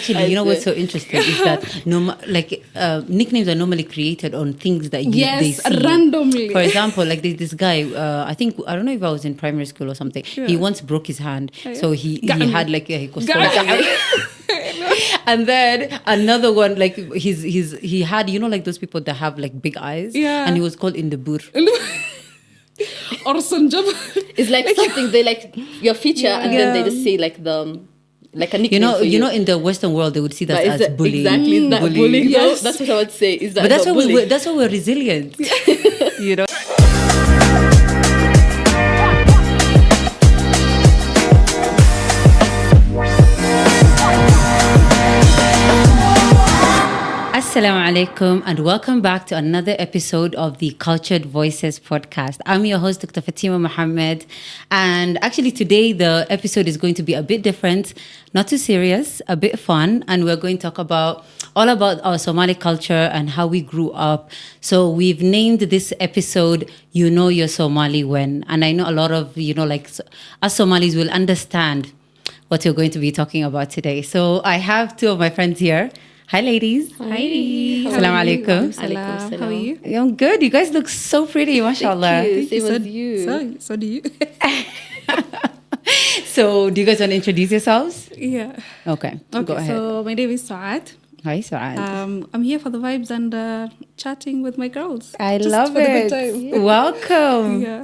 Actually, you know what's so interesting is that nicknames are normally created on things that they see randomly. For example, like this guy, I don't know if I was in primary school or something. Yeah. He once broke his hand, so he had like he was and then another one, like he had, you know, like those people that have like big eyes, and he was called in the bur. Or Sanjab. It's like something they like your feature, and then they just say like like a nickname. You know, in the Western world, they would see that as bullying. Exactly, is that bullying? Yes. That's what I would say. Is that? But that's why we're resilient. You know. Assalamu alaikum and welcome back to another episode of the Cultured Voices podcast. I'm your host, Dr. Fatima Mohammed, and actually today the episode is going to be a bit different, not too serious, a bit fun, and we're going to talk all about our Somali culture and how we grew up. So we've named this episode, You Know You're Somali When, and I know a lot of, us Somalis will understand what we're going to be talking about today. So I have two of my friends here. Hi, ladies. Hi. Assalamu alaikum. Salam. How are you? I'm good. You guys look so pretty, mashallah. Thank you. So do you. So, do you guys want to introduce yourselves? Yeah. Okay, go ahead. So, my name is Saad. Hi, Saad. I'm here for the vibes and chatting with my girls. I Just love for the it. good time. Yeah. Welcome. Yeah.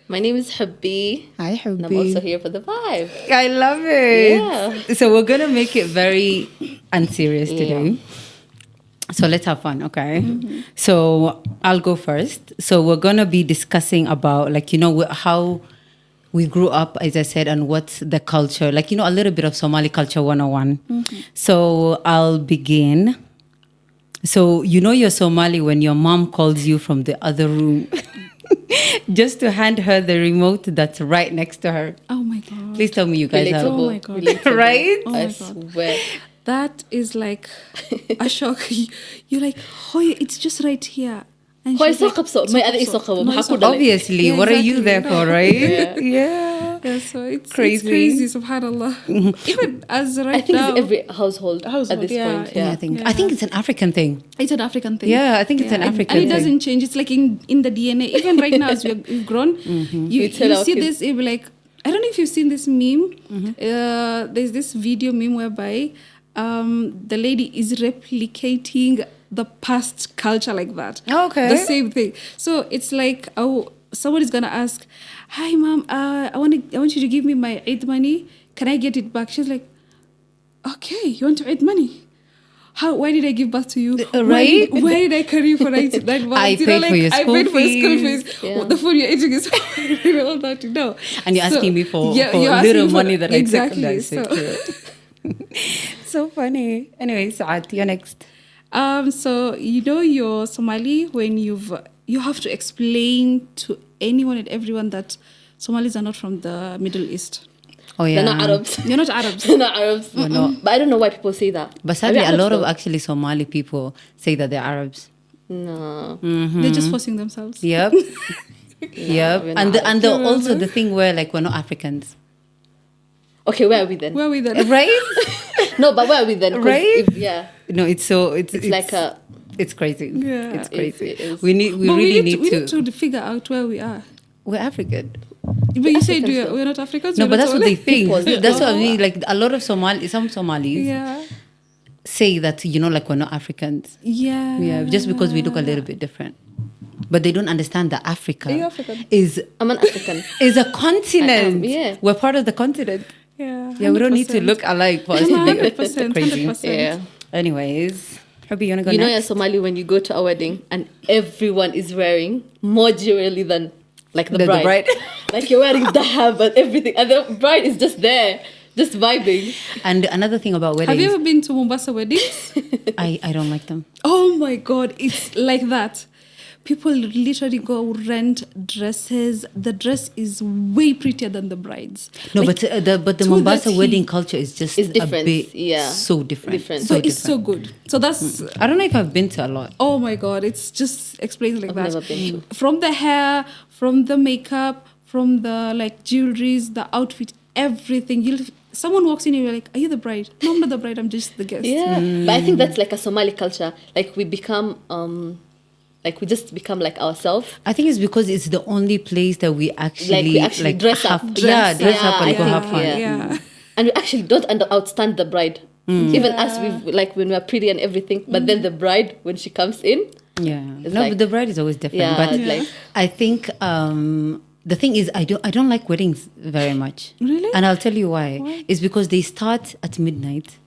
My name is Habbi. Hi, Habbi. And I'm also here for the vibe. I love it. Yeah. So we're going to make it very unserious today. So let's have fun, okay? Mm-hmm. So I'll go first. So we're going to be discussing about, how we grew up, as I said, and what's the culture. A little bit of Somali culture 101. Mm-hmm. So I'll begin. So you know you're Somali when your mom calls you from the other room. Just to hand her the remote that's right next to her. Oh my God. Please tell me you guys have. Oh my God. Right? Oh my I God. swear. That is like a shock. You're like, oh, it's just right here. And Why she's so like, qabso? May ada iso qabo. Obviously, Yeah, what are you there exactly. for, right? Yeah. Yeah, so it's Crazy. It's crazy, subhanAllah. Even as right I think now. it's every household at this point. Yeah, I think it's an African thing. It's an African thing. Yeah, I think it's an African and it thing. doesn't change. It's like in the DNA. Even right now, as we've grown, you see this. It'll be like, I don't know if you've seen this meme. There's this video meme whereby the lady is replicating the past culture like that. Okay. The same thing. So it's like, someone is gonna ask, "Hi, mom. I want you to give me my Eid money. Can I get it back?" She's like, "Okay, you want to Eid money? Why did I give back to you? Right? Why did I carry you for 9 months? I paid for your school I paid for your school fees. fees. The food you're eating is all that, you know." And you're asking me for you're asking little for- money that exactly, I took. So funny. Anyway, Saad, you're next. So you know you're Somali when you have to explain to anyone and everyone that Somalis are not from the Middle East. Oh yeah, They're not Arabs. You're not Arabs. They're not Arabs. But I don't know why people say that. But sadly, Are a we lot of Arabs actually Somali people say that they're Arabs. No. They're just forcing themselves. Yep. Yep. we're And not. also the thing where we're not Africans. Okay, where are we then? Where are we then? Right? No, but where are we then? 'Cause Right? yeah. No, it's Like a... it's crazy. Yeah. It's crazy. It is. We really need we need to figure out where we are. We're African. But you said Africans, we're not Africans. No, we're but not that's what they Somali? think. That's what I mean. Like a lot of some Somalis Yeah. say that we're not Africans. Yeah. Yeah, just because we look a little bit different. But they don't understand that Africa Are you African? I'm an African. is a continent. yeah. We're part of the continent. Yeah. Yeah, we don't need to 100%. look alike for us to be 100%, crazy. 100%. Yeah. Anyways, Happy, you want to go You know next? you're Somali when you go to a wedding and everyone is wearing more jewelry than like the bride. Like you're wearing dahab and everything. And the bride is just there, just vibing. And another thing about weddings. Have you ever been to Mombasa weddings? I don't like them. Oh my God, it's like that. People literally go rent dresses. The dress is way prettier than the bride's. No, Like, but the to Mombasa the T. wedding culture is just It's different, a bit yeah. so different. So it's so good. So that's, I don't know if I've been to a lot. oh my God, it's just explains like I've that. never been to. From the hair, from the makeup, from the like jewelries, the outfit, everything. Someone walks in and you're like, are you the bride? No, I'm not the bride, I'm just the guest. Yeah. But I think that's like a Somali culture. Like we become we just become like ourselves. I think it's because it's the only place that we actually dress up. Dress up and go have fun. Yeah. And we actually don't outstand the bride. Even us, when we're pretty and everything. But then the bride, when she comes in, but the bride is always different. But I think the thing is, I don't like weddings very much. Really? And I'll tell you why. It's because they start at midnight.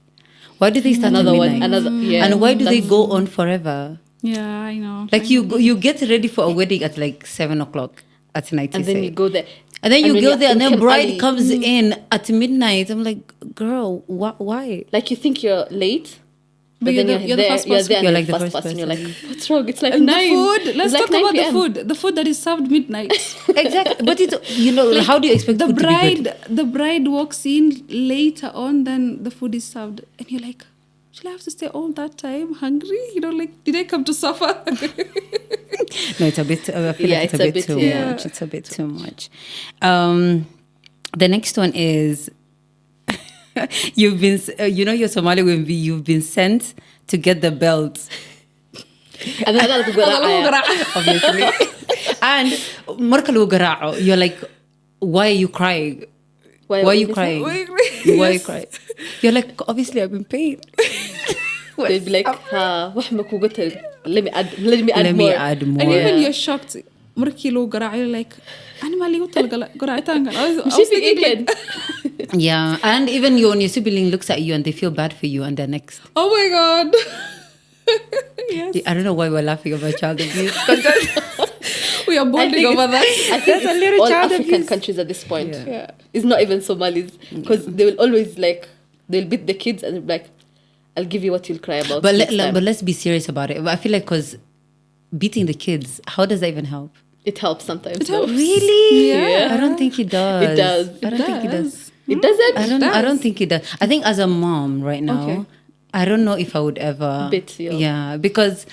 Why do they start at midnight? And why do they go on forever? Yeah, I know. Like you get ready for a wedding at like 7:00 at night. And then you go there. And then you go there, and then bride comes in at midnight. I'm like, girl, why? Like you think you're late, but then you're the first person. You're like the first person. You're like, what's wrong? It's like and 9. The food. Let's talk about the food. The food that is served midnight. Exactly. But it's how do you expect the food bride? To be good? The bride walks in later on, then the food is served, and you're like, shall I have to stay all that time hungry? Did I come to suffer? No, it's a bit. I feel like it's a bit too much. It's a bit too much. The next one is you've been. You're Somali women. You've been sent to get the belt. Obviously. And marka lagu garaaco, you're like, why are you crying? Why are you crying? Why are you crying? You're like, obviously I've been paid. They'd be like, let me add more. And even you're shocked. Marki lo garaaco, you're like, animali garaacitaankan. She's thinking yeah, and even when your sibling looks at you and they feel bad for you and they're next. Oh my God. Yes. I don't know why we're laughing about child abuse. We are bonding over that. I think a little all child African abuse. countries at this point. Yeah. It's not even Somalis. Because they will always they'll beat the kids and they'll be like, I'll give you what you'll cry about. But let's be serious about it. I feel like because beating the kids, how does that even help? It helps sometimes. It helps. Really? Yeah. I don't think it does. It does. I don't think it does. It doesn't? I don't think it does. I think as a mom right now, I don't know if I would ever beat you. Yeah, because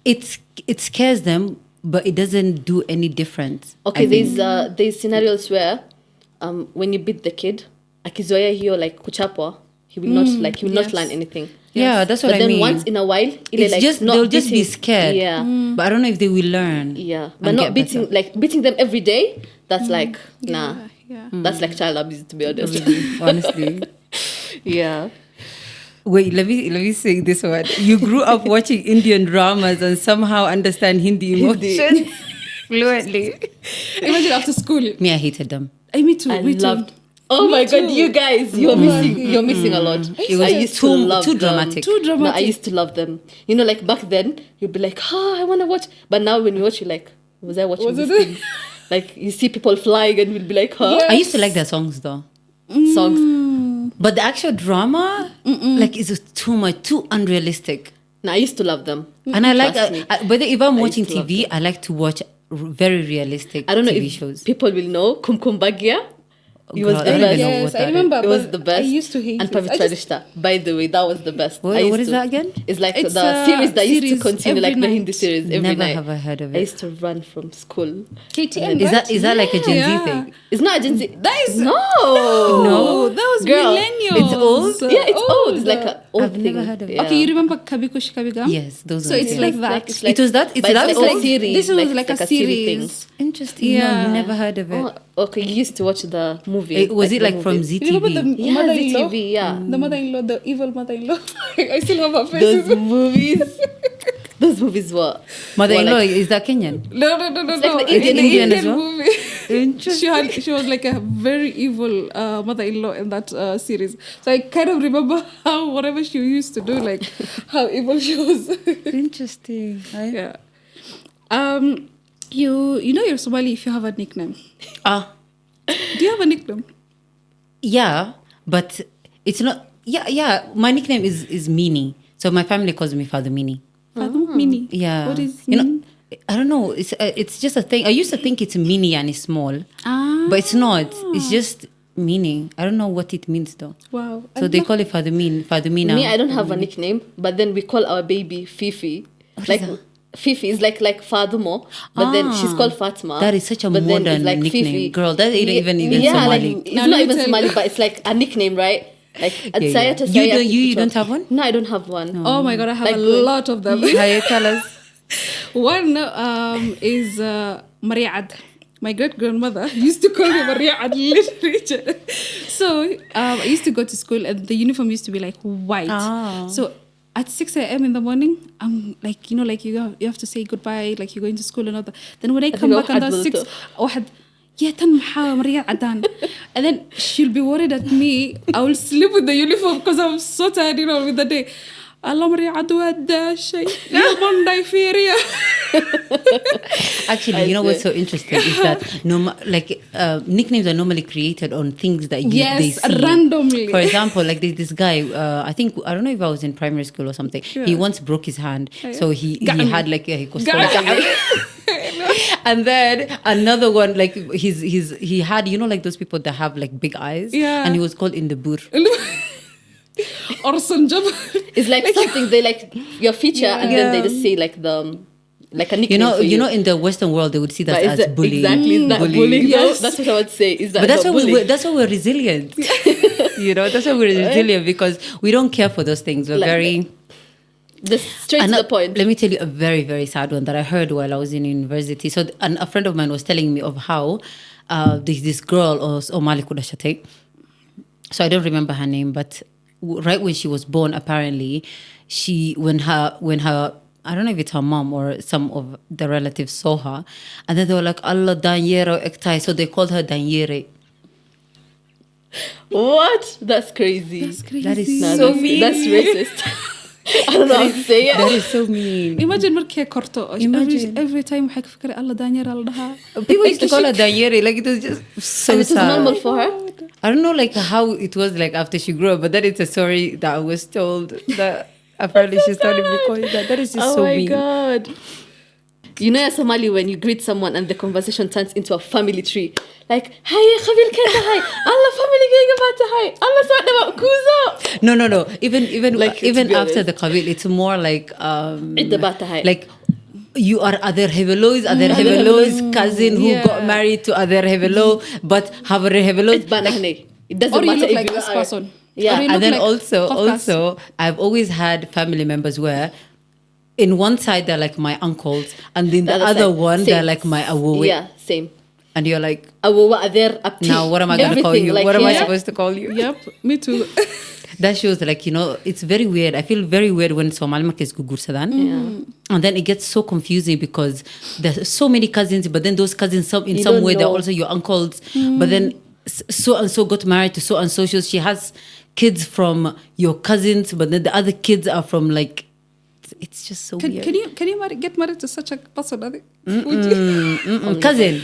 it scares them, but it doesn't do any difference. Okay, there's scenarios where when you beat the kid, akizoea hiyo like kuchapwa, he will not learn anything. Yeah, that's what I mean. But then once in a while, they'll just be scared. Yeah. But I don't know if they will learn. Yeah. But not beating beating them every day, that's like nah. Yeah. That's like child abuse, to be honest. Honestly. Yeah. Wait, let me say this one. You grew up watching Indian dramas and somehow understand Hindi emotions fluently. Imagine after school. Me, I hated them. Me too. I loved. Oh my God, you guys, you're missing a lot. It was too dramatic. Too dramatic. No, I used to love them. Like back then, you'd be like, I want to watch. But now when you watch, you're like, was I watching these things? Like you see people flying and you'll be like, Yes. I used to like their songs though. Songs. But the actual drama, like, is too much, too unrealistic. No, I used to love them. And I like, but if I'm watching TV, I like to watch very realistic I don't know TV if shows. people will know Kumkum Bagya. It was the I don't best. even know Yes, what I that remember. It was the best. I used to hate and it. Pavitra By the way, that was the best. What is that again? It's like It's the a series that used to series continue, like every the night. Hindi series every Never night. have I heard of I it. used to run from school. KTM. Is that like a Gen Z thing? It's not a Gen Z. That is No. That was Girl, millennials. it's old? Yeah, it's old. It's like an old I've thing. never heard of it. Yeah. Okay, you remember Kabikush Kabigam? Yes, those So ones, it's yeah. like that. It's like, It was that? It's but that it's old? like a series. This was like a series series. Interesting. Yeah. No, never heard of it. Oh, okay, you used to watch the movie. Was it the like from movie. You remember ZTV? the Yeah, mother-in-law? ZTV, yeah. The mother-in-law, the evil mother-in-law. I still have her Those face. movies. Those movies were Mother-in-law, like, is that Kenyan? No. like the It's an Indian as well? movie. Interesting. She was like a very evil mother-in-law in that series. So I kind of remember how whatever she used to do, like how evil she was. Interesting. Yeah. You know you're Somali if you have a nickname. Do you have a nickname? Yeah, but it's not. Yeah. My nickname is Mini. So my family calls me Father Mini. Father Mini. Yeah. What is Mini? I don't know. It's just a thing. I used to think it's mini and it's small, but it's not. It's just Mini. I don't know what it means though. Wow. So they call it Father Mina. Me, I don't have a nickname, but then we call our baby Fifi. What like is that? Fifi is like Fadumo, but then she's called Fatma. That is such a but then modern it's like nickname. Fifi. Girl, that ain't even yeah, Somali. Like, it's not even Somali, but it's like a nickname, right? Like You don't have one? No, I don't have one. Oh my god, I have Like a lot of them. How tell us? One is Mariad. My great grandmother used to call me Mariad, literally. So I used to go to school and the uniform used to be like white. So at 6 a.m. in the morning, I'm like, you have to say goodbye, like you're going to school and all that. Then when I come back on the 6, واحد and then she'll be worried at me. I will sleep with the uniform because I'm so tired, with the day. Actually, you know what's so interesting is that nicknames are normally created on things that they see randomly. For example, like there's this guy. I don't know if I was in primary school or something. Yeah. He once broke his hand, so he had like he was and then another one, like he had like those people that have like big eyes, and he was called Indabur. Or Sanjab. It's like something they like your feature, and then they just say like a nickname. You know, in the Western world, they would see that as bullying. Exactly, is that bullying? Yes. That's what I would say. Is that? But that's why we're resilient. That's why we're resilient, because we don't care for those things. We're very. Just straight to the point. Let me tell you a very, very sad one that I heard while I was in university. So, a friend of mine was telling me of how this girl, or Somali Culture. So I don't remember her name, but right when she was born, apparently, when her I don't know if it's her mom or some of the relatives saw her, and then they were like, Allah Danyero Ektai, so they called her Danyere. What? That's crazy. That is so mean. That's racist. I don't know how to say it. That is so mean. Imagine Markia Korto. Every time I fikir Allah Danyere Allah. People used to call her Danyere, like it was just so and sad. It was normal for her. I don't know like how it was like after she grew up, but that is a story that I was told that apparently she started calling that. That is just so mean. Oh my god. You know, in Somali, when you greet someone and the conversation turns into a family tree, like, hi, Khabil Kenta, hi, Allah family gang about hi, Allah sort about Kuzo. No. Even after the Khabil, it's more like like you are other Hevelo's cousin who got married to other Hevelo, but Havar Hevelo. It doesn't or matter you look if like you this are. person. Yeah, and then also I've always had family members where in one side they're like my uncles, and in the other one same. They're like my awowe. Yeah, same. And you're like, now what am I going to call you? Like, what am I supposed to call you? Yep, me too. That shows like, it's very weird. I feel very weird when Somali is Gugur Sadan. And then it gets so confusing because there's so many cousins, but then those cousins in some way they're also your uncles. But then so and so got married to so and so. She has kids from your cousins, but then the other kids are from like, it's just so weird. Can you get married to such a person? Cousin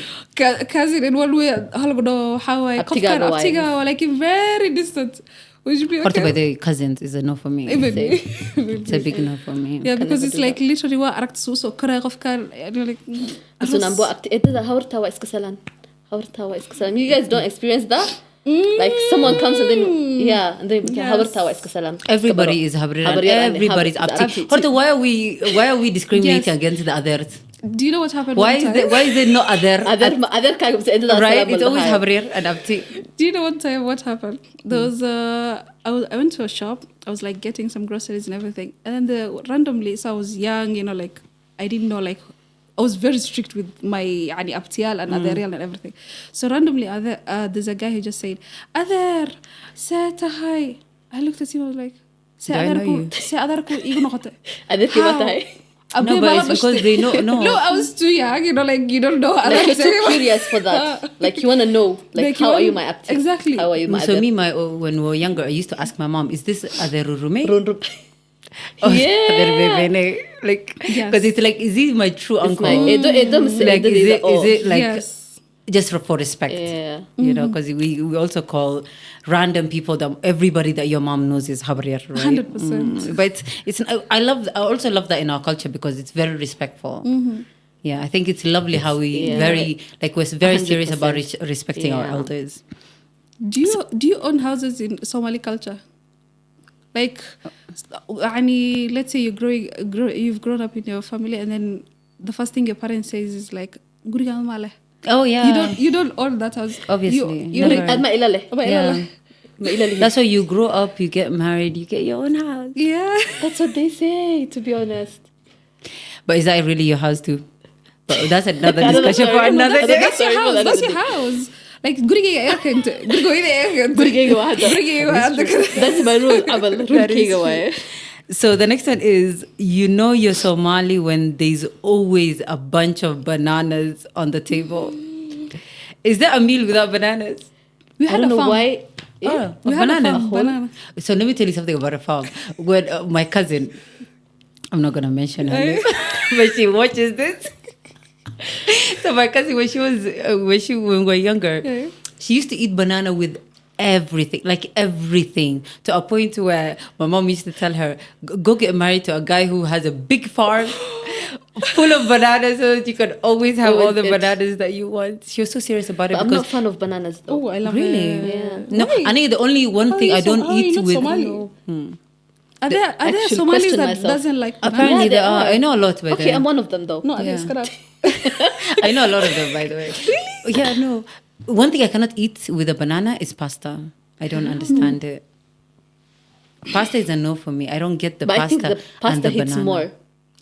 in one way. How I Aptiga, like very distant. Would you be okay? By the cousins is a no for me. It's a big no for me. Yeah, because it's like literally what act so kara of kan. You're like, you guys don't experience that? Like someone comes and then everybody is habrir and everybody's abti. Why are we discriminating against the others? Do you know what happened? Why is there no other? Right? It's always habrir and abti. Do you know one time what happened? There was I went to a shop. I was like getting some groceries and everything, and then randomly, so I was young, like I didn't know like. I was very strict with my abtial and adarial and everything. So randomly, there's a guy who just said, Adar, say hi. I looked at him, I was like, say Adarku, No, but it's because they know. No, I was too young, like you don't know. Like you're so curious for that. Like you want to know, like how are you my abti? Exactly. How are you my So when we were younger, I used to ask my mom, is this Adarurume? Oh, yeah. Like, because it's like, is he my true uncle? Like, is it like just for respect? Yeah. Because we also call random people that everybody that your mom knows is Habrir, right? 100%. But I also love that in our culture because it's very respectful. Yeah, I think it's lovely how we we're very 100%. Serious about respecting our elders. Do you own houses in Somali culture? Like, let's say you've grown up in your family, and then the first thing your parents says is like, "Guriga male." Oh yeah. You don't own that house. Obviously. You Never. like, That's why you grow up, you get married, you get your own house. yeah. That's what they say, to be honest. But is that really your house too? But that's another I don't know, discussion for sorry. another day. That's your house. That's your house. Like, guriga That's my rule. That is true. So the next one is, you know you're Somali when there's always a bunch of bananas on the table. Is there a meal without bananas? We I had don't a know farm. why. Oh, We had a bananas. farm, banana. So let me tell you something about a farm. When my cousin, I'm not gonna mention her name, but she watches this. So my cousin, when we were younger, Okay. she used to eat banana with everything, to a point where my mom used to tell her, go get married to a guy who has a big farm full of bananas, so that you can always have all the bananas that you want. She was so serious about it. But I'm because not fan of bananas though. Oh, I love really, it. Yeah. no, Why? I think the only one thing I don't eat not with. Somali? Are there Actually Somalis question that myself. doesn't like banana? Apparently Yeah, there they are. are. I know a lot by Okay, the I'm one of them though. No, Yeah. it's correct. I know a lot of them, by the way. Really? Yeah, no. One thing I cannot eat with a banana is pasta. I don't understand it. Pasta is a no for me. I don't get the But pasta. I think the and pasta the hits banana. more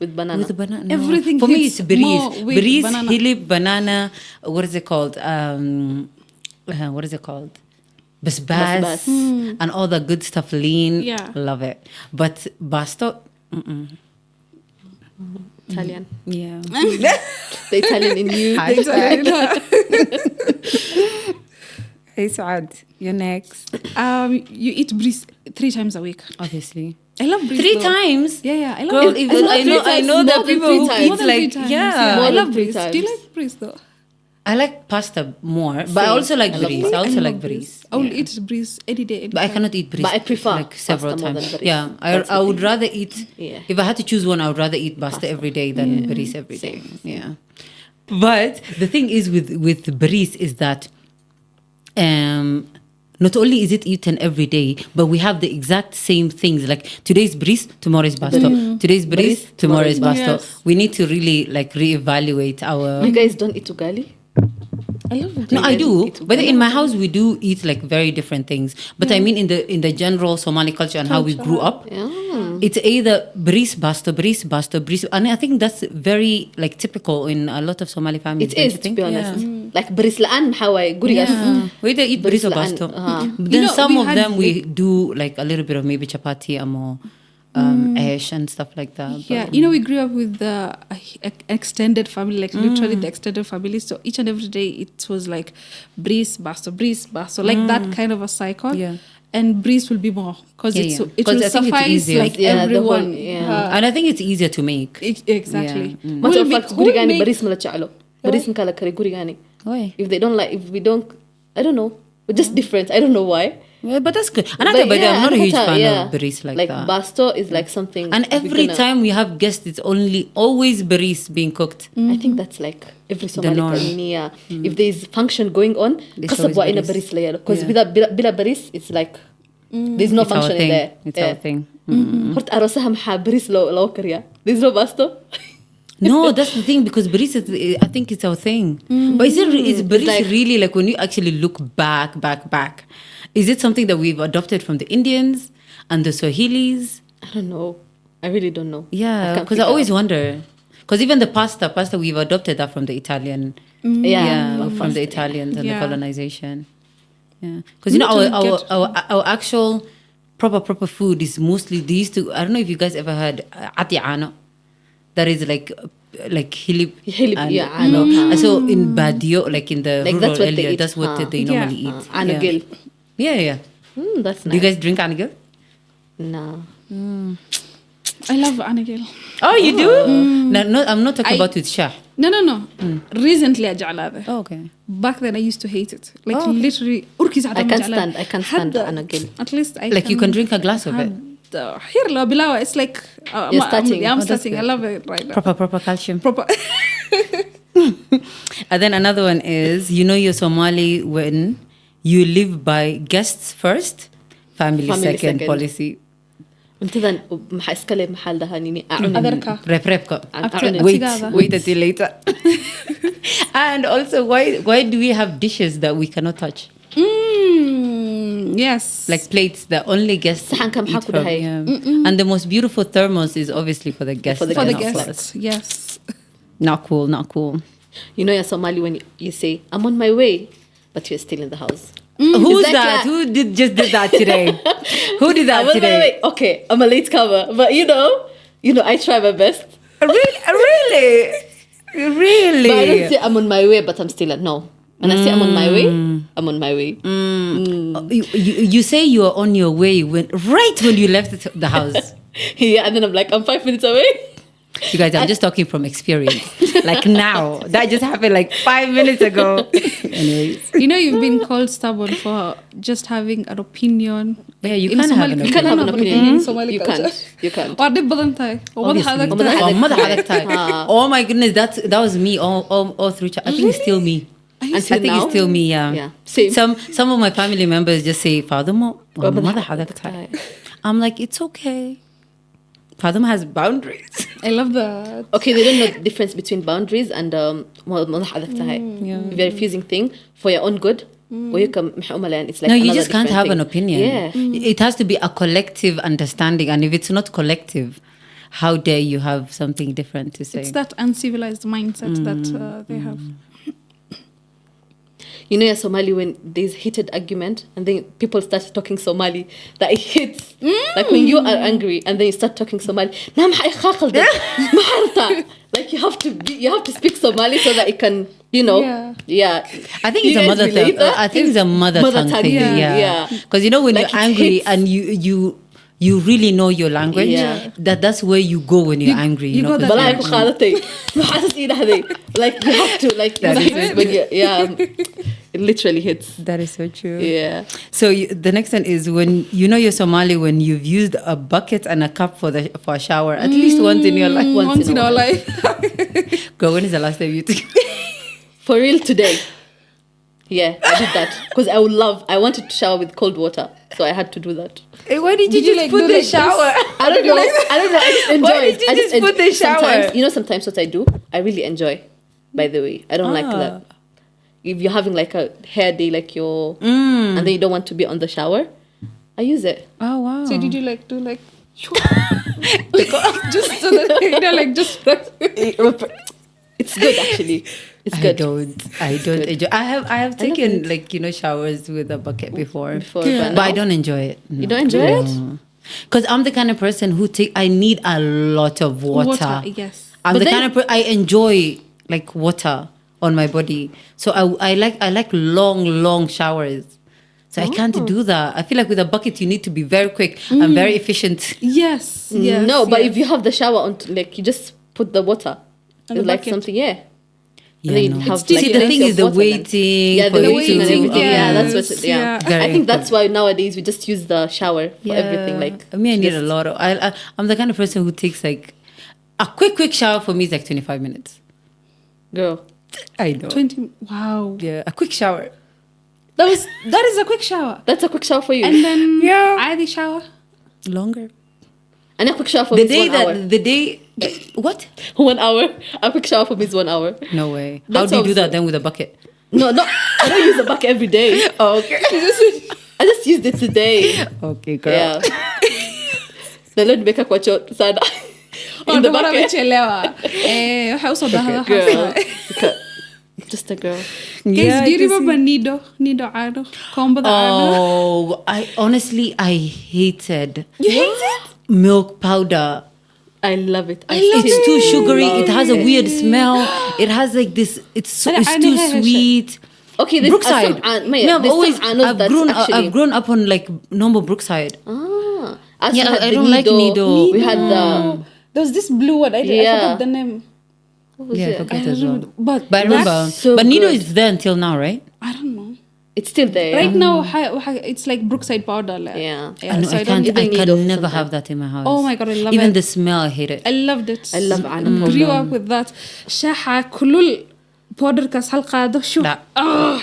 with banana. With the banana. No. Everything for me, hits it's more beris. with Beris, banana. hilib, banana. What is it called? What is it called? Basbas. Basbas. And all the good stuff. Lean. Yeah. Love it. But basto, Italian. yeah. The Italian in you. Hey, Saad, you're next. You eat bris 3 times a week. Obviously. I love bris. 3 though. times? Yeah, I love Girl, it. even, I know times, the more than people 3 who times. eat More than like 3 times. yeah. More I than love 3 bris. Do you times. like bris though? I like pasta more, but I Same. also like I love bris. pasta. I also I like love bris. I will Yeah. eat bris any day. But I cannot eat bris. But I prefer like several pasta more times. than bris. Yeah, That's I the would thing. rather eat. Yeah. If I had to choose one, I would rather eat pasta every day than bris every day. Yeah. But the thing is with bris is that not only is it eaten every day, but we have the exact same things. Like today's bris, tomorrow is basto. Today's bris, tomorrow is basto. Yes. We need to really like reevaluate our. You guys don't eat ugali? I love it. No, I guys do. eat But in my house, we do eat like very different things. But I mean, in the general Somali culture and how we grew up, Yeah. it's either bris, basto, bris. And I think that's very like typical in a lot of Somali families. It don't is, you to think? be honest. Like bris laan maxaa gurigas. Yeah. We either eat bris or Bris basto. laan, But You then know, some we of had, them we do like a little bit of maybe chapati or ash and stuff like that. Yeah, you know, we grew up with the extended family, like literally the extended family. So each and every day it was like bris, basto, like that kind of a cycle. Yeah. And bris will be more because Yeah, it yeah. will 'Cause I think it's suffice easier. like Yeah, the everyone. whole- yeah. And I think it's easier to make. Exactly. Yeah. Matter of We'll fact, make- we'll gurigani make- baris malachalo. Baris nkala kare gurigani. Why? If they don't like, if we don't, I don't know. We're just different. I don't know why. Yeah, but that's good. And But I'm not a huge Anakata, fan yeah. of bris like that. basto is like something. And every time we have guests, it's always beris being cooked. I think that's like every Somali norm. family. Yeah. If there's function going on, There's kasabwa always ina baris. baris layer. Because Yeah. bila baris, it's like there's no It's our function in thing. there. It's Yeah. our thing. Horta arosaha maxaa baris loo kariya. There's no basto. No, that's the thing because baris is, I think it's our thing. But is baris like- really like when you actually look back? Is it something that we've adopted from the Indians and the Swahilis? I don't know. I really don't know. Yeah, can't because I figure always out. wonder. Because even the pasta we've adopted that from the Italian. Yeah. From the Italians and the Yeah. colonization. Yeah, because you know our actual proper food is mostly they used to. I don't know if you guys ever heard atiano. That is like hilib. Hilib, and, yeah, you know. ano. And so in Badio, like in the Like rural that's what they area, eat. that's what they normally eat. Anagil. Yeah. That's nice. Do you guys drink anagil? No. I love anagil. Oh, you do? No, I'm not talking about with shah. No. Recently, I jala. Oh, okay. Back then, I used to hate it. Like Oh, okay. literally, I can't stand anagil. At least I Like you can drink a glass of it. Here, la bilawa. It's like You're starting. I'm Oh, that's starting. I good. love it right now. Proper calcium. Proper. And then another one is, you know you're Somali when you live by guests first, family second second. policy. until then محاسكلي محل ده هنيني أذركا Repka. أعلن. Wait until later. And also, why do we have dishes that we cannot touch? Yes. Like plates that only guests صحن كم eat حاكو from. ده هاي. Yeah. And the most beautiful thermos is obviously for the guests. For the For the not for us. guests. Yes. Not cool, not cool. You know, you're Somali when you say, I'm on my way, but you're still in the house. Who's It's like that? that. Who just did that today? Who did that I'm on my today? way. Okay, I'm a late comer, but you know, I try my best. Really? Really? But I don't say I'm on my way, but I'm still at no. When I say I'm on my way, I'm on my way. You say you are on your way right when you left the house. Yeah, and then I'm like, I'm 5 minutes away. You guys, I'm just talking from experience. Like now. That just happened like 5 minutes ago. Anyways. You know, you've been called stubborn for just having an opinion. Yeah, you In can't have Somali an culture. You can't have an opinion. in Somali You culture. can't. You can't. Or did badan tayo? Or what Obviously. hadak tayo? Mother hadak tayo. Oh my goodness, that was me all through. I think it's still me. Until I think now? it's still me, yeah. Yeah, same. Some of my family members just say, Father mo, Mother mother hadak hadak tayo. I'm like, it's okay. Father has boundaries. I love that. Okay, they don't know the difference between boundaries and if you're refusing thing for your own good. It's like No, you another just can't different have thing. an opinion. Yeah. It has to be a collective understanding. And if it's not collective, how dare you have something different to say? It's that uncivilized mindset that they have. You know, Somali, when there's heated argument and then people start talking Somali, that it hits. Like when you are angry and then you start talking Somali, like you have to speak Somali so that it can, Yeah. I think You it's a guys mother relate tongue. that? I think it's a mother tongue thing. Yeah. Because you know when Like you're it angry hits. and you really know your language, Yeah. that's where you go when you're angry. you go 'cause that بلا you're- يكون خالتي محاسس إيه هذي like you have to like That it is hits when it literally hits. That is so true. Yeah. So the next one is when you know you're Somali when you've used a bucket and a cup for a shower at least once in your life. Once in our while. life. Girl, when is the last time you took? For real today. Yeah, I did that because I wanted to shower with cold water, so I had to do that. Why did you just like, put do the like this? shower? I don't know. I just enjoy Why it. did you I just put the shower? Sometimes what I do, I really enjoy. By the way, I don't like that. If you're having like a hair day, like and then you don't want to be on the shower, I use it. Oh wow. So did you like do like just so that like just It's good actually. It's good. I don't enjoy. I have taken showers with a bucket before, Yeah. but I don't enjoy it. You don't enjoy it? Because I'm the kind of person who I need a lot of water. Yes. I'm But the then- kind of I enjoy like water on my body. So I like long showers. So I can't do that. I feel like with a bucket you need to be very quick and very efficient. Yes. Yes. No, but yes. if you have the shower on, like you just put the water. And It's the like bucket. something, yeah. Yeah, then you no. have, See, like, the plenty thing of is the water then. waiting. Yeah, for the you waiting and to- everything. Yeah, that's what. Yes, Yeah, yeah. Very I think that's important. why nowadays we just use the shower for everything. Like me, I need just- a lot of. I'm the kind of person who takes like a quick shower. For me is like 25 minutes. girl. I know. 20. Wow. Yeah, a quick shower. That is a quick shower. That's a quick shower for you. And then Yeah. I had the shower. Longer. And a quick shower for The me is day 1 hour. the day. What? 1 hour. A quick shower for me is 1 hour. No way. How That's do you do also- that then with a bucket? No, I don't use the bucket every day. Oh, okay. I just used it today. Okay, girl. Yeah. Nalod beka kwa choo sana. In the bucket. Amechelewa. Waxa usoo dahda Girl. Just a girl. Guys, do you I can remember Nido caano? Koombada caano? Oh, I hated You hate it? milk powder. I love it. It's too sugary. It has a love weird smell. It has like this. It's But I too know- sweet. Okay, there's Brookside. I've grown up on like normal Brookside. Yeah, I don't like Nido. We had the. There was this blue one. I Yeah. forgot the name. What was Yeah, I it? forget I as don't well. know. But But I remember. so But Nido good. is there until now, right? I don't know. It's still there. Right now, it's like Brookside powder. Like. Yeah. I know. so I don't can't. I even can Nido never sometimes. have that in my house. Oh my God, I love Even it. the smell, I hate it. I loved it. I love Anna Grew powder. up with that. Shaha kulul powder kas hal qaado shoo.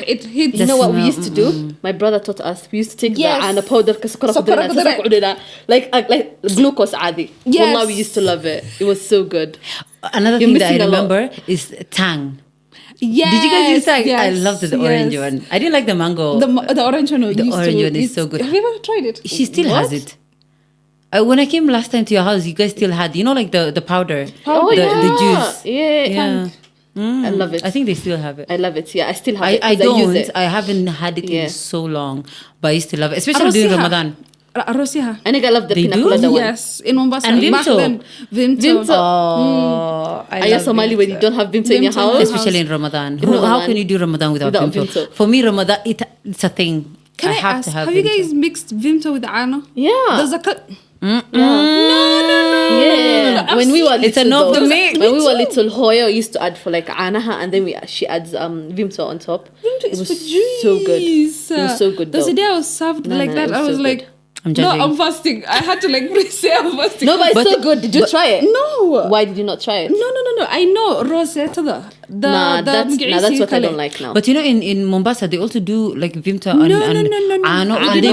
It hits. You know what we used to do? My brother taught us. We used to take the ana powder kas like glucose عادي. Yes. Wallah, we used to love it. It was so good. Another thing that I remember is tang. Yes. Did you guys use tang? Yes, I loved the orange one. I didn't like the mango. The orange one. The orange one is so good. Have you ever tried it? She still has it. When I came last time to your house, you guys still had, you know, like the powder. The juice. Yeah. I love it. I think they still have it. I love it. Yeah, I still have it. I use it. I haven't had it in so long, but I still love it, especially during Ramadan. Arrosiha. I think I love the pina colada one. Yes, in Mombasa. And Vimto. Vimto. Oh, I love Somali when you don't have Vimto in your house. Especially in Ramadan. How can you do Ramadan without Vimto? For me, Ramadan, it's a thing. Can I have ask, to have you guys mixed Vimto with Ano? Yeah. There's a cut. No. Yeah. When we were little, it's enough to me. When we were little, Hoya used to add for like Anaha, and then she adds Vimto on top. Vimto is for so good. It was so good. There's a day I was served like that. I was like, I'm judging. No, I'm fasting. I had to like say I'm fasting. No, but it's so good. Did you try it? No. Why did you not try it? No. I know Rosetta. That's what I don't like now. But you know, in Mombasa, they also do like Vimto and Ano, and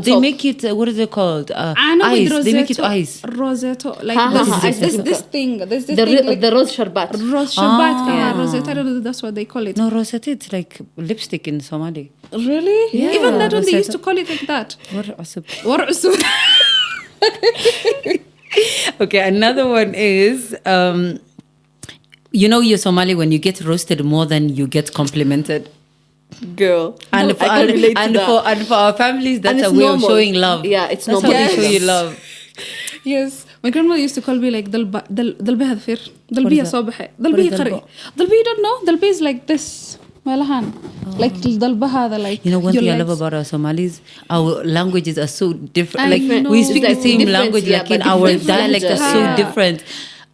they make it what is it called? Ice. They make it ice. Rosetta, like this thing. There's this thing like the rose sharbat. Rose sharbat. Rosetta. I don't know. That's what they call it. No, Rosetta. It's like lipstick in Somali. Really? Yeah. Even that one they used to call it like that. Okay, another one is you know, you're Somali when you get roasted more than you get complimented. Girl, and for our families, that's a way of showing love. Yeah, it's normal. That's how we show you love. Yes, my grandmother used to call me like dalbi hadfir, dalbi صباح, dalbi qari, dalbi. You don't know? Dalbi is like this. Like dalba hada, like you know, one thing I love about our Somalis, our languages are so different. Like we speak the like same language, like in our dialect are so different.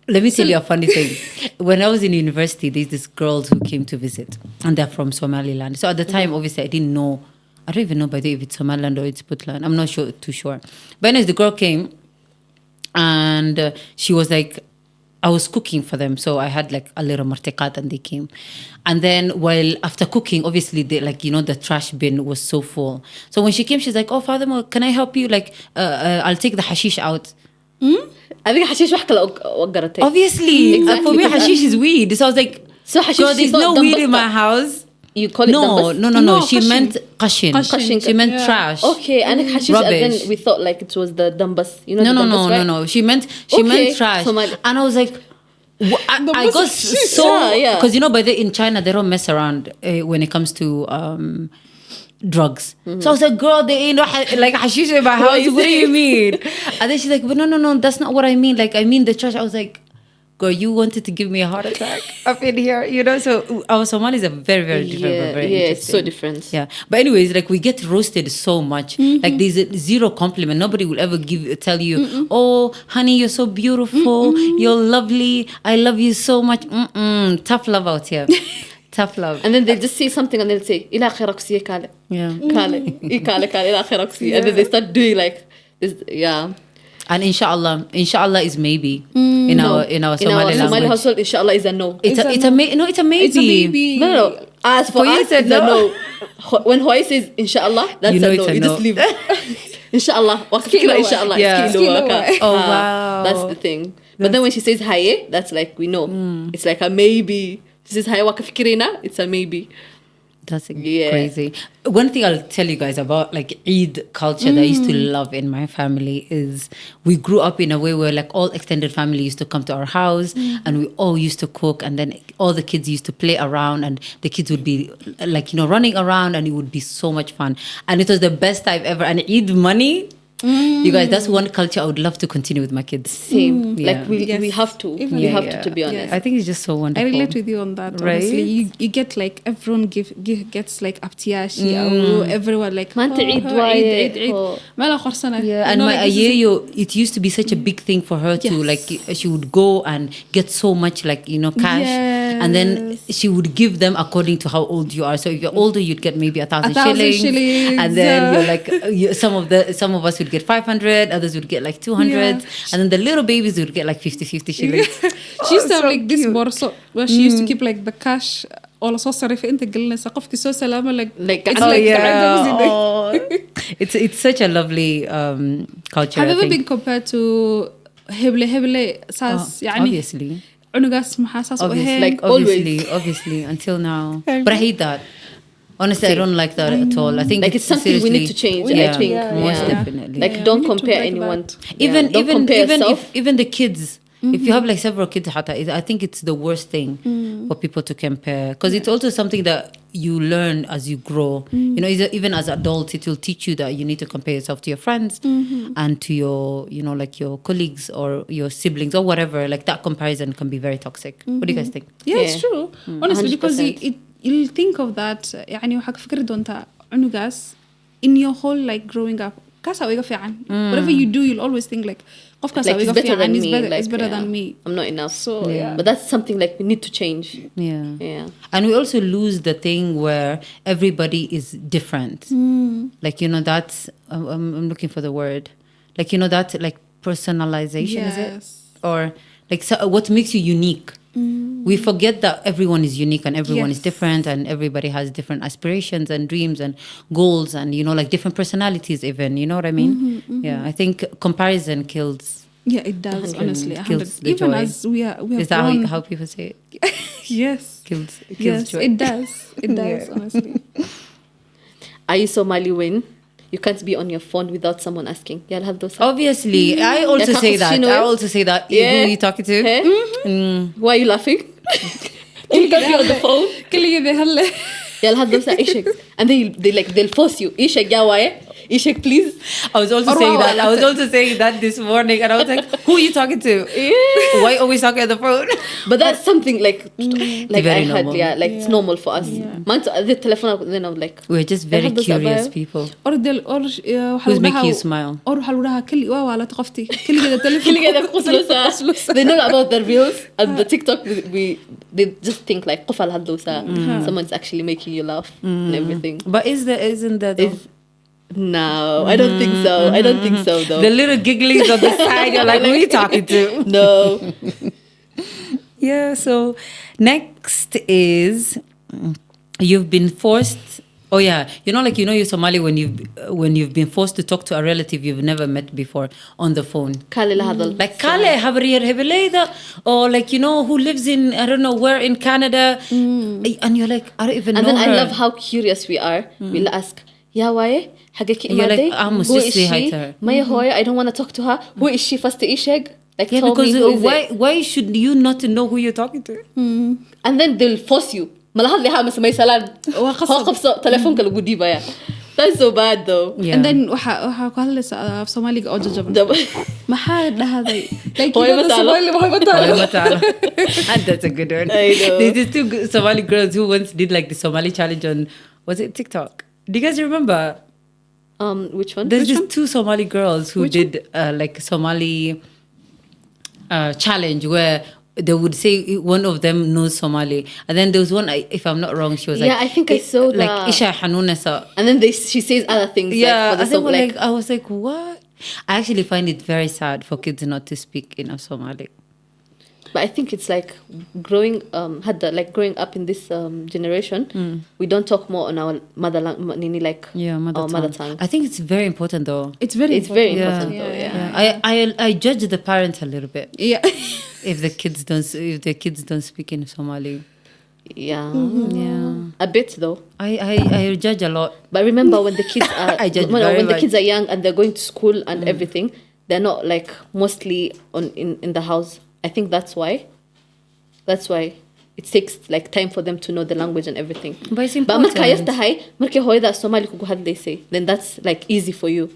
Let me tell you a funny thing. When I was in university, there's these girls who came to visit, and they're from Somaliland. So at the time, obviously, I didn't know. I don't even know by the way if it's Somaliland or it's Puntland. I'm not too sure. But anyways, the girl came, and she was like, I was cooking for them, so I had like a little martekat, and they came. And then after cooking, obviously, they, like, you know, the trash bin was so full. So when she came, she's like, oh, Fatima, can I help you? Like, I'll take the hashish out. I think hashish وقرتي. Obviously, for me, hashish is weed. So I was like, girl, there's no weed in my house. You call it No. She meant qashin. She meant trash. Okay, and hashish, rubbish. And then we thought like it was the dambas. You know, no. She meant trash. And I was like, I got so, because you know, in China they don't mess around when it comes to drugs. So I was like, girl, they ain't like hashish in my house. What do you mean? And then she's like, but no, that's not what I mean. Like, I mean the trash. I was like, girl, you wanted to give me a heart attack up in here, you know? So our Somalis are very, very different. But very interesting. It's so different. Yeah. But anyways, like we get roasted so much. Like there's zero compliment. Nobody will ever tell you, oh, honey, you're so beautiful. You're lovely. I love you so much. Tough love out here. Tough love. And then they just say something and they'll say, ila khairoksiye kale. Yeah. Kale, ila khairoksiye. And then they start doing like this, And inshallah is maybe in our Somali language. Somali household, inshallah is a no. It's a maybe. It's a maybe. No. As for us, it's a no. When Hoy says inshallah, that's a no. You just leave. Inshallah. Inshallah. Yeah. Oh wow. That's the thing. But then when she says haye, that's like we know. It's like a maybe. She says haye wakafikirina, it's a maybe. That's crazy. One thing I'll tell you guys about like Eid culture that I used to love in my family is we grew up in a way where like all extended family used to come to our house and we all used to cook, and then all the kids used to play around, and the kids would be like, you know, running around, and it would be so much fun. And it was the best time ever. And Eid money, you guys, that's one culture I would love to continue with my kids. Same. Like we have to. We have to be honest. I think it's just so wonderful. I relate with you on that, right? Honestly. You get like everyone gets like aptiashi or everyone like Eid. Yeah, and my ayeyo, it used to be such a big thing for her to like, she would go and get so much like, you know, cash, and then she would give them according to how old you are. So if you're older, you'd get maybe 1,000 shillings, and then you're like some of us would get 500, others would get like 200, and then the little babies would get like 50 shillings. She used to have like this borso where she used to keep like the cash oo la soo sarifay inta gelinaysa qofkii soo salaama Like, it's oh, like yeah. Oh. It's such a lovely culture. have I you ever think. been compared to heble saas يعني Obviously. cunugaas maxaa saas u Obviously, ahayn like, always. obviously, until now. But I hate that. Honestly, I don't like that at all. I think Like it's something we need to change. Yeah, I think most yeah. definitely. Like Yeah, don't we need to compare break anyone. that. even Don't even compare even yourself. if even the kids. If you have like several kids, I think it's the worst thing for people to compare because it's also something that you learn as you grow. You know, even as adults, it will teach you that you need to compare yourself to your friends and to your, you know, like your colleagues or your siblings or whatever. Like that comparison can be very toxic. What do you guys think? yeah it's Yeah. true honestly because 100%. you'll think of that يعني waxaa ka fikri doontaa cunugaas in your whole like growing up kaasaa iga fiican whatever you do you'll always think like qofkaas Like iga it's better than fiican me. is better yeah. than me I'm not enough. so yeah But that's something like we need to change. Yeah. Yeah. And we also lose the thing where everybody is different. Like, you know, that's, I'm looking for the word. Like, you know, that like personalization, is it? Yes. Or like what makes you unique? We forget that everyone is unique and everyone is Yes. different and everybody has different aspirations and dreams and goals and, you know, like different personalities even, you know what I mean? Yeah, I think comparison kills. yeah it does honestly Kills 100 the even joy. as we have Is that grown how people say it? yes Kills yes joy. it does Yeah. honestly Are you Somali when you can't be on your phone without someone asking? You'll have those. Obviously, I also Yeah, say that. cappuccino. I also say that. Yeah. Who are you talking to? Hey? Why are you laughing? You can't be on the phone. كل هلا You'll have those Ishak. And they'll force you. Ishak, yeah, why? Ishak, please. I was also saying that. I was also saying that this morning, and I was like, "Who are you talking to? Yeah. Why always talking on the phone?" But that's something like Very I heard, normal. yeah, like it's normal for us. Man, the telephone, then I'm like, We're just very have those curious abaya. people. or Who's making you smile? or حلوها كل ولا تقفتي كل كده تلفون كل كده قصلوسة. They know about the reels and the TikTok. They just think like قفل هالدوسة. Someone's actually making you laugh and everything. But isn't there though? No, I don't think so. I don't think so though. The little gigglies on the side? You're like, who are you talking to? No. Yeah. So next is you've been forced. Oh yeah, you're Somali when you've been forced to talk to a relative you've never met before on the phone. كالي لهذا. Like Kale Habrier Hebeleda, or like who lives in I don't know where in Canada, and you're like I don't even And know then her. I love how curious we are. We'll ask, "Yeah, why? حقك You're like, إمادي? I must Who just is say hi she? to her." My hoy, I don't want to talk to her. Who is she? First Ishak. Like Yeah, tell because me who is it? why should you not know who you're talking to? And then they'll force you. ملاحظ لي حامس ما يسألان. وقصد. خاقف تلفونك اللي قدي بيا. That's so bad though. Yeah. and then waxa ku hadlaysa Somali oo jajab maxaa dhahday like Hooyo ma taalo. Somali hooyo ma taalo. And that's a good one. I know. There's these two Somali girls who once did like the Somali challenge on, was it TikTok? Do you guys remember? Which one? There's these two Somali girls who did like Somali challenge where they would say one of them knows Somali, and then there was one, if I'm not wrong, she was like, Yeah, I think I saw like that. Isha Hanunesa. And then she says other things. Yeah, like, for the I think song, I was like, what? I actually find it very sad for kids not to speak enough Somali. But I think it's like growing up in this generation, we don't talk more on our mother language, like our mother tongue. I think it's very important though. it's very important though. Yeah. I judge the parents a little bit yeah if the kids don't speak in Somali. Yeah. Yeah, A bit though. I judge a lot. But remember when the kids are I judge when very the much. kids are young and they're going to school and everything, they're not like mostly in the house. I think that's why it takes like time for them to know the language and everything. But it's But important. marka yastahay marka hooyada Somali kugu hadlaysay, then that's like easy for you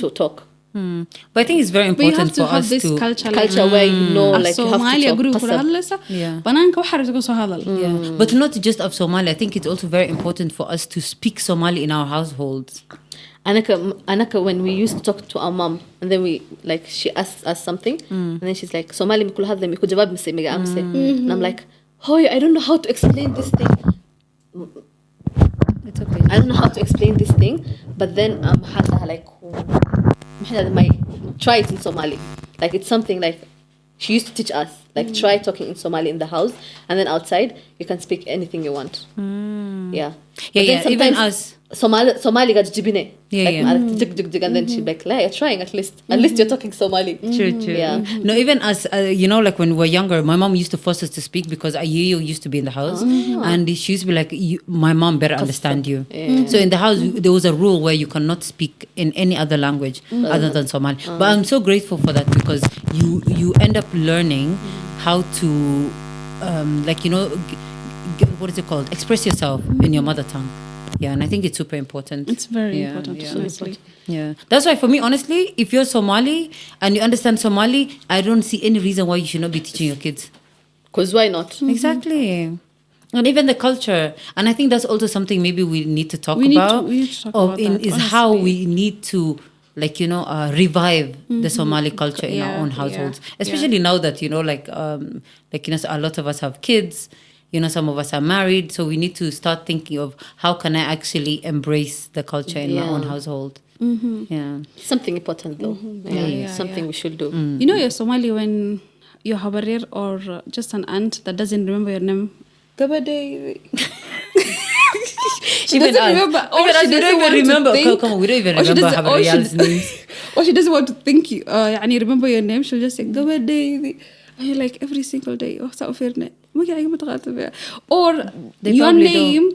to talk. But I think it's very but you important have to for have us this to Culture where you know like you have Somalia to group talk. kula hadlaysa Yeah. banaanka waxa rabta ku soo hadal Yeah. But not just of Somali. I think it's also very important for us to speak Somali in our households. Anaka, when we used to talk to our mom, and then she asks us something, and then she's like, Somali mikul hadla miku jawab mse mega amse. And I'm like, hoy, I don't know how to explain this thing. It's okay. I don't know how to explain this thing, but then like try it in Somali. Like it's something like she used to teach us. Like try talking in Somali in the house, and then outside you can speak anything you want. Yeah. But then Even us. Somali got jibine. Yeah, Like, yeah. and then she's like, you're trying at least. At least you're talking Somali. True. Yeah. No, even us, like when we were younger, my mom used to force us to speak because Ayeyo used to be in the house, and she used to be like, my mom better understand you. Yeah. So in the house, there was a rule where you cannot speak in any other language other than Somali. But I'm so grateful for that because you end up learning how to, what is it called? Express yourself in your mother tongue. Yeah, and I think it's super important. It's very important, yeah. honestly. Yeah, that's why for me, honestly, if you're Somali and you understand Somali, I don't see any reason why you should not be teaching your kids. Because why not? Exactly. And even the culture, and I think that's also something maybe we need to talk We need about. to talk about that, is honestly. how we need to, revive the Somali culture in our own Yeah, households, yeah, especially now that a lot of us have kids. Some of us are married, so we need to start thinking of how can I actually embrace the culture in my own household. Yeah, Something important though. Something we should do. You know, you're Somali when you're habarir or just an aunt that doesn't remember your name. Gabade. She Even doesn't us. remember. Or Even us, she we don't doesn't even want remember. to think. Come on, we don't even or she remember doesn't- or she Habriyal's does- names. Or she doesn't want to think you. يعني remember your name. She'll just say Gabade. And you're like every single day. Oh, سأفرنا. ما قاعد متغلط بها. Or They your probably name.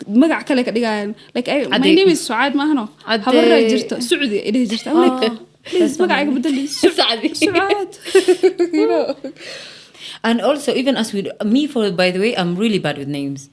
magac kale ka dhigaan. Like my Ade. name is Suad maahno. Ade. Habarra jirto. Saudi idhi jirto. I'm like please magac bedeli. Saadi. Suad. You know. And also, even as by the way, I'm really bad with names.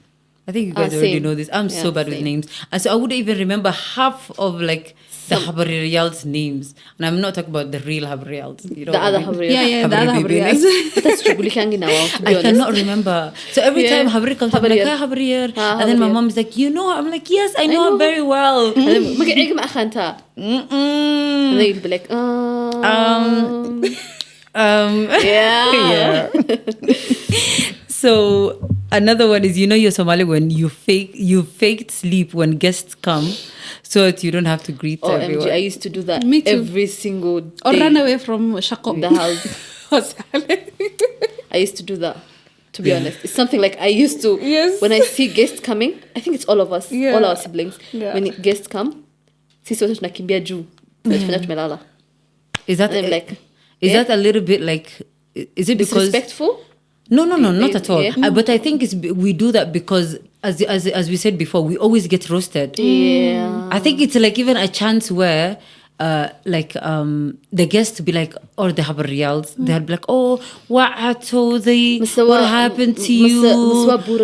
I think you guys already Same. know this. I'm so Yeah, bad with same. names. And so I wouldn't even remember half of the Habariyals names. And I'm not talking about the real Habariyals. You know The what I other mean? Habriyal. Yeah, the other Habari baby. Habriyas. But that's true. Buli kangi now, to be I honest. cannot remember. So every Yeah. time Habari comes, I'm like, Habariyal. hi Habariyar. Ah, And then my Habariyal. mom is like, you know her? I'm like, yes, I know her know very well. And then magiging ma akhanta. And then you'll be like, yeah. So another one is, you're Somali when you faked sleep when guests come so that you don't have to greet everyone. OMG, I used to do that Me too. every single day. Or run away from Shaqo. in the house. I used to do that, to be honest. It's something like I used to, Yes. when I see guests coming, I think it's all of us, Yeah. all our siblings. Yeah. When guests come, sisi wote tunakimbia juu. Tunafanya tumelala. Is that And I'm like, is yeah. that a little bit is it because disrespectful? No, not at all. Yeah. But I think we do that because, as we said before, we always get roasted. Yeah. I think it's even a chance where, the guests be like, or the Habariyals, they'll be like, oh, what happened to you?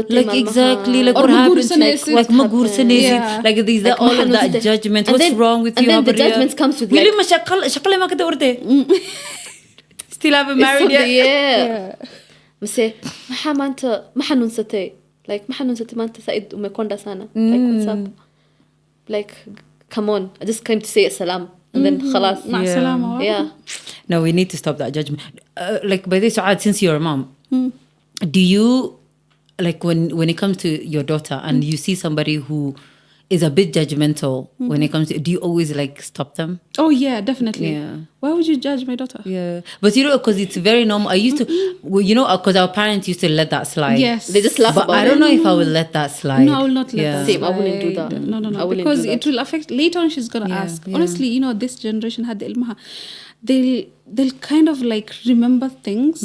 Like exactly, like Or what happened to you? magursanesi. Like magursanesi. Yeah. Like these, Like, all of that mahanusite. judgment. And What's then- wrong with and you, then the Habariyal? judgment comes with Really, like- shakal ma kada urte? Still haven't married yet? Yeah. Say, ما حننسته. Like ما حننسته ما أنت سعيد umekonda sana. Like what's up? Like come on, I just came to say salam and then خلاص. مع السلامة. Yeah. No, we need to stop that judgment. By this, Suad, since you're a mom, do you, when it comes to your daughter and you see somebody who is a bit judgmental when it comes to, do you always stop them? Oh yeah, definitely. Yeah. Why would you judge my daughter? Yeah. But because it's very normal. I used to, because our parents used to let that slide. Yes. They just laugh But about I it. don't know if I will let that slide. No, I will not let that. Same, I wouldn't do slide. that. No, I wouldn't because do that. it will affect later on. She's gonna Yeah, ask. yeah. Honestly, this generation had ilmaha. They'll kind of remember things.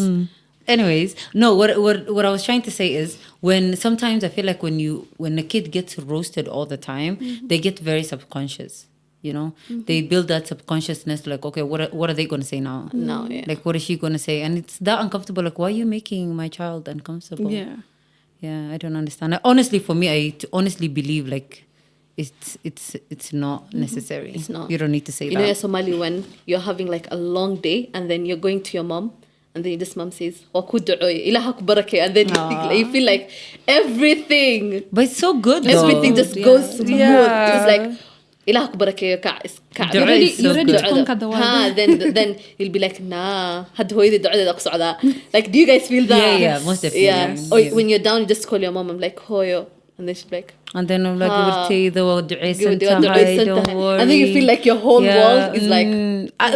Anyways, no, what I was trying to say is when sometimes I feel like when a kid gets roasted all the time, they get very subconscious. They build that subconsciousness okay, what are they going to say now? No, yeah. Like what is she going to say? And it's that uncomfortable. Like, why are you making my child uncomfortable? Yeah, I don't understand. Honestly, for me, I honestly believe it's not necessary. It's not. You don't need to say You that. know, Somali, when you're having a long day and then you're going to your mom and then this mom says, "Ilahak barakah," and then you feel like everything But it's so good though. everything just Yeah. goes smooth. Yeah. It's like إلهك بركة كعس You're ready- you're ready to conquer the world. then you'll be like nah هاد هو يدي دعاء دقص على like do you guys feel that Yeah, most definitely. yeah Yes. or Yeah. when you're down you just call your mom I'm like hoyo And then she's like, And then I'm like, "Gabadhayda, waa duceysan "Gabadhi, waa tahay, duceysan don't tahay." worry." And then you feel like your whole world is like,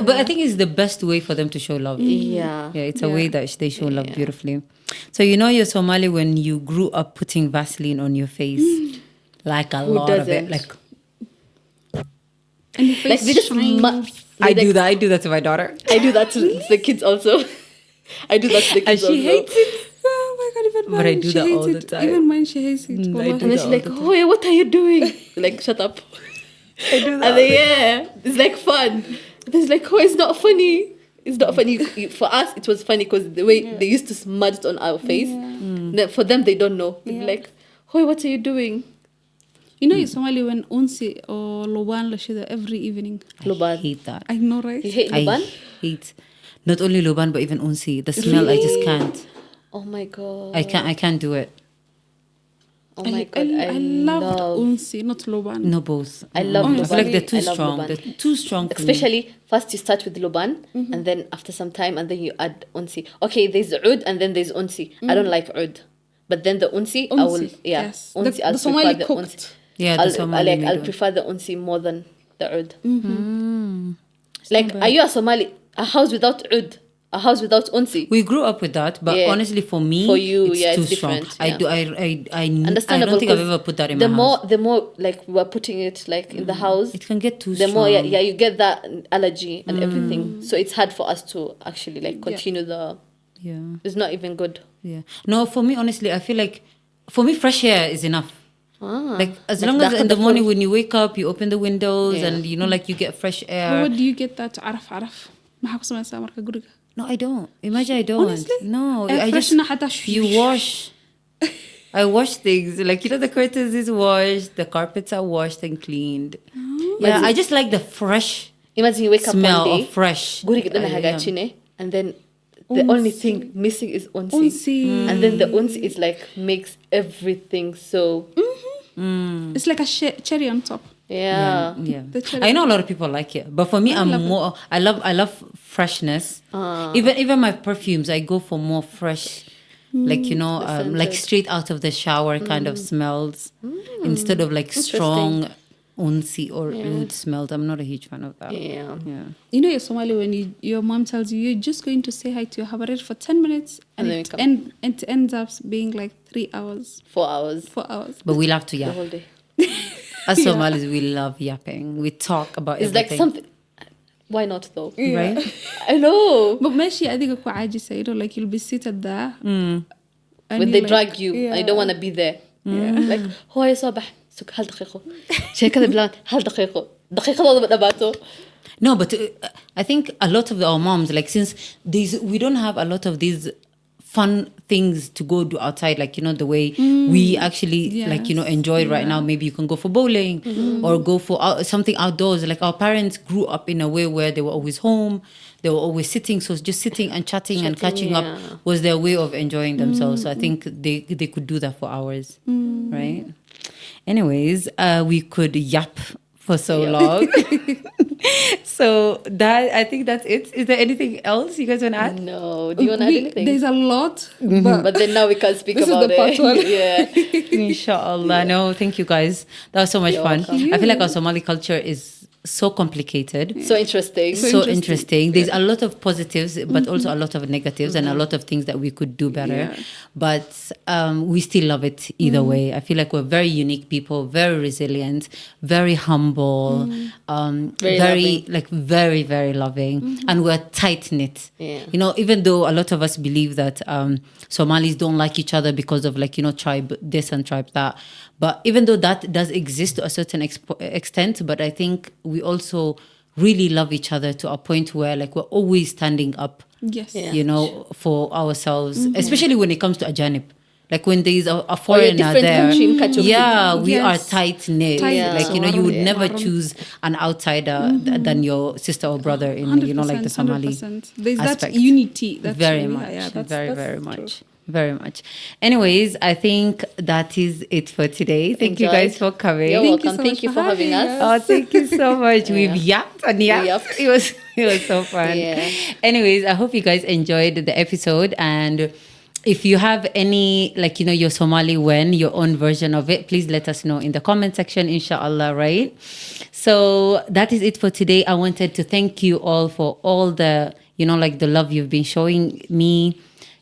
But I think it's the best way for them to show love. yeah. Yeah, it's a way that they show love beautifully. So you know you're Somali when you grew up putting Vaseline on your face. Like a Who lot of it. doesn't? Like And your Like face they just shines. I do that. I do that to my daughter. I do that to the kids also. I do that to the And kids also. she hates it. Oh my god, even But mine, I do she that hates all the it. time. Even mine, she hates it. I Wallah. do And then that she's all like, the time. "Oh, yeah, what are you doing?" Like, shut up. I do that. And then, yeah, it's like fun. And it's like, oh, it's not funny. It's not funny. For us, it was funny because the way they used to smudge it on our face. Then for them, they don't know. They'd be like, "Oh, what are you doing?" You know, in Somali, when unsi or loban lashida every evening. I Luban. hate that. I know, right? You hate I Luban? hate not only Luban but even Unsi. The smell I just can't. Oh my god. I can't do it. Oh my god. I loved unsi, not loban. No both. I love I Luban. feel like they're too I love strong. Luban. They're too strong for me. Especially first you start with Luban and then after some time and then you add unsi. Okay, there's Ud and then there's unsi. I don't like Ud. But then the unsi, I will Unsi, yes. yes. Unsi, The I'll Somali prefer the cooked. unsi. Yeah, the Somali made I'll one. prefer the unsi more than the Ud. Like, are you a Somali? A house without Ud? A house without unsi? We grew up with that, but Yeah. honestly, for me, For you, it's yeah, too it's strong. different, I yeah. do. I Understandable. don't think I've 'cause ever put that in the my more, house. The more like we're putting it like in the house, It can get too the strong. more yeah, you get that allergy and everything. So it's hard for us to actually like continue the. Yeah. It's not even good. Yeah. No, for me, honestly, I feel like for me, fresh air is enough. Like as long as in the morning when you wake up, you open the windows Yeah. and you know, like you get fresh But air. what do you get that araf? Maxaa ku samaysaa marka guriga? No, I don't. Imagine I don't. Honestly? No, Air I just freshener حتى you wash. I wash things like the curtains is washed, the carpets are washed and cleaned. Yeah, I just like the fresh Imagine you wake up smell one day, of fresh. guri kita na Yeah. hagachine, and then the only thing missing is unsi. Unsi. And then the unsi is like makes everything so It's like a cherry on top. yeah. Yeah. The cherry. I know a lot of people like it, but for me, I'm love it. more. I love freshness. Even my perfumes, I go for more fresh, like you know, like scented. straight out of the shower kind of smells, instead of like strong unsi or oud smells. I'm not a huge fan of that. Yeah. Yeah. You know, in Somali, when your mom tells you you're just going to say hi to your habarer for 10 minutes, and then it, you come. it ends up being like 3 hours, 4 hours 4 hours. But we love to the yap. whole day. As Somalis, we love yapping. We talk about It's like everything. something. Why not though? right? I know. But ماشي أديك أكو عاجزة, you know, like you'll be seated there. And When you're they like, drag you, yeah. I don't want to be there. Like هو يا صباح سك هل دقيقة شيء كذا بلان هل دقيقة ضرب نباته. No, but I think a lot of our moms, like since we don't have a lot of these fun things to go do outside, like you know the way we actually like you know enjoy right now. Maybe you can go for bowling or go for something outdoors. Like our parents grew up in a way where they were always home, they were always sitting. So just sitting and chatting and catching up was their way of enjoying themselves. So I think they could do that for hours, right? Anyways, we could yap for so long. So that I think that's it. Is there anything else you guys want to add? No, do you want to add anything? There's a lot, But then now we can't speak This is about the part it. one. Yeah. Inshallah. No, thank you guys. That was so much You're fun. welcome. I feel like our Somali culture is so complicated. So interesting. So interesting. There's a lot of positives, but also a lot of negatives and a lot of things that we could do better. Yeah. But we still love it either way. I feel like we're very unique people, very resilient, very humble, very, very loving. And we're tight knit. Yeah. You know, even though a lot of us believe that Somalis don't like each other because of like, you know, tribe this and tribe that. But even though that does exist to a certain extent, but I think we also really love each other to a point where like we're always standing up, yes. Yeah. you know, for ourselves, especially when it comes to ajanib. Like when there's a foreigner different there, country in Kachuk. we Yes. are tight knit. Tight. Like you know, you would Yeah. never choose an outsider than your sister or brother in you know like the Somali 100%. There's aspect. that unity. That's very really- much, yeah, that's very true. much. Very much. Anyways, I think that is it for today. Thank you guys for coming. You're Thank you welcome. so Thank much you for for having having us. Oh, thank you so much. We've yapped and yapped. yapped. It was so fun. Yeah. Anyways, I hope you guys enjoyed the episode, and if you have any, like, your Somali your own version of it, please let us know in the comment section, inshallah, right? So that is it for today. I wanted to thank you all for all the, the love you've been showing me,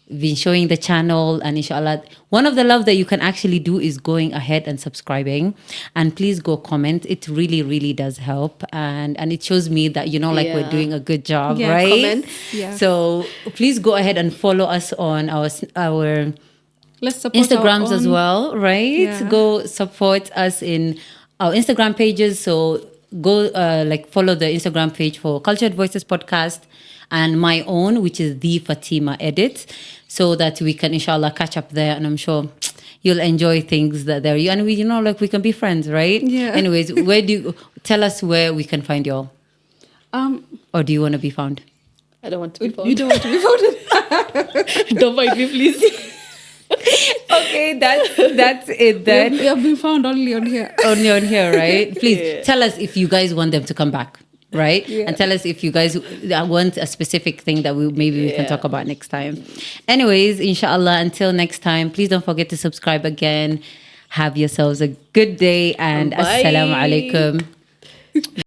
been showing the channel, and inshallah, one of the love that you can actually do is going ahead and subscribing, and please go comment. It really, really does help, and it shows me that we're doing a good job, right? Comment. Yeah. So please go ahead and follow us on our Let's support Instagrams as well, right? Yeah. Go support us in our Instagram pages. So go follow the Instagram page for Cultured Voices Podcast, and my own, which is the Fatima Edit, so that we can inshallah catch up there, and I'm sure you'll enjoy things that there. And we we can be friends, right? Yeah. Anyways, tell us where we can find y'all? Or do you want to be found? I don't want to be found. You don't want to be voted. Don't mind me, please. Okay, that's it then. We have been found only on here. Only on here, right? Please tell us if you guys want them to come back, right? Yeah. And tell us if you guys want a specific thing that we can talk about next time. Anyways, inshallah, until next time, please don't forget to subscribe again. Have yourselves a good day, and Bye. assalamu alaikum.